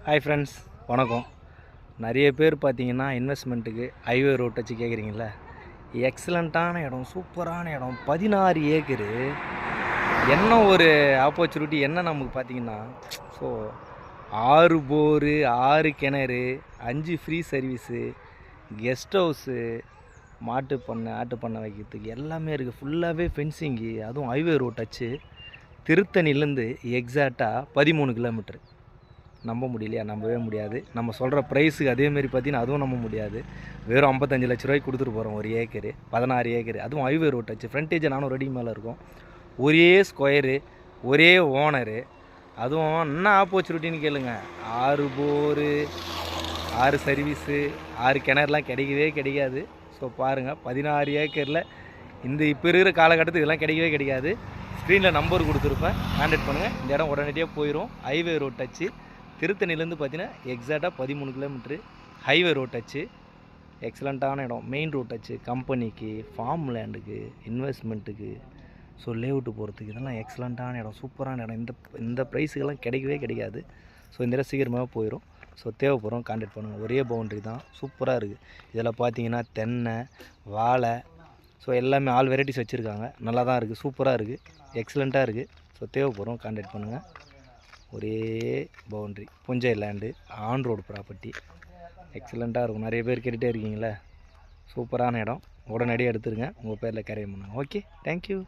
Hi friends, வணக்கம். நிறைய பேர் பார்த்தீங்கன்னா இன்வெஸ்ட்மெண்ட்டுக்கு ஹைவே ரோட் வச்சு கேட்குறீங்கள. எக்ஸலண்ட்டான இடம், சூப்பரான இடம், 16 ஏக்கரு. என்ன ஒரு ஆப்பர்ச்சுனிட்டி என்ன நமக்கு பார்த்தீங்கன்னா, ஸோ 6 போரு, 6 கிணறு, 5 ஃப்ரீ சர்வீஸு, கெஸ்ட் ஹவுஸு, மாட்டு பண்ணை, ஆட்டு பண்ணை வைக்கிறதுக்கு எல்லாமே இருக்குது. ஃபுல்லாகவே ஃபென்சிங்கு, அதுவும் ஹைவே ரோட் வச்சு திருத்தணிலேருந்து எக்ஸாக்டாக 13 கிலோமீட்ரு. நம்ப முடியலையா? நம்பவே முடியாது. நம்ம சொல்கிற ப்ரைஸுக்கு அதேமாரி பார்த்தீங்கன்னா அதுவும் நம்ப முடியாது. வெறும் 55 லட்ச ரூபாய்க்கு கொடுத்துட்டு போகிறோம் ஒரு ஏக்கரு, 16 ஏக்கரு, அதுவும் ஹைவே ரோட் வச்சு. ஃப்ரண்டேஜ் 400 அடி மேலே இருக்கும். ஒரே ஸ்கொயரு, ஒரே ஓனரு, அதுவும் என்ன ஆப்பர்ச்சுனிட்டின்னு கேளுங்க. 6 போரு, 6 சர்வீஸு, 6 கிணறுலாம் கிடைக்கவே கிடைக்காது. ஸோ பாருங்கள், 16 ஏக்கரில் இந்த இப்போ இருக்கிற காலகட்டத்துக்கு இதெல்லாம் கிடைக்கவே கிடைக்காது. ஸ்க்ரீனில் நம்பர் கொடுத்துருப்பேன், கான்டாக்ட் பண்ணுங்கள். இந்த இடம் உடனடியாக போயிடும். ஹைவே ரோட் டச்சு, திருத்தணிலேருந்து பார்த்தீங்கன்னா எக்ஸாக்டாக 13 கிலோமீட்ரு. ஹைவே ரோட் டச்சு, எக்ஸலண்ட்டான இடம். மெயின் ரோட் டச்சு, கம்பெனிக்கு, ஃபார்ம் லேண்டுக்கு, இன்வெஸ்ட்மெண்ட்டுக்கு, ஸோ லேஅவுட்டு போகிறதுக்கு இதெல்லாம் எக்ஸலண்ட்டான இடம், சூப்பரான இடம். இந்த ப்ரைஸுக்கெல்லாம் கிடைக்கவே கிடைக்காது. ஸோ இந்த இடம் சீக்கிரமாக போயிடும். ஸோ தேவைப்படும், கான்டாக்ட் பண்ணுங்கள். ஒரே பவுண்ட்ரி தான், சூப்பராக இருக்குது. இதில் பார்த்தீங்கன்னா தென்னை, வாழை, ஸோ எல்லாமே ஆல் வெரைட்டிஸ் வச்சுருக்காங்க. நல்லா தான் இருக்குது, சூப்பராக இருக்குது, எக்ஸலண்ட்டாக இருக்குது. ஸோ தேவைப்படும், கான்டாக்ட் பண்ணுங்கள். ஒரே boundary, Punjai land, on road property, எக்ஸலண்ட்டாக இருக்கும். நிறைய பேர் கேட்டுகிட்டே இருக்கீங்களே, சூப்பரான இடம். உடனடியாக எடுத்துருங்க, உங்கள் பேரில் கரையம் பண்ணுங்கள். Okay, thank you.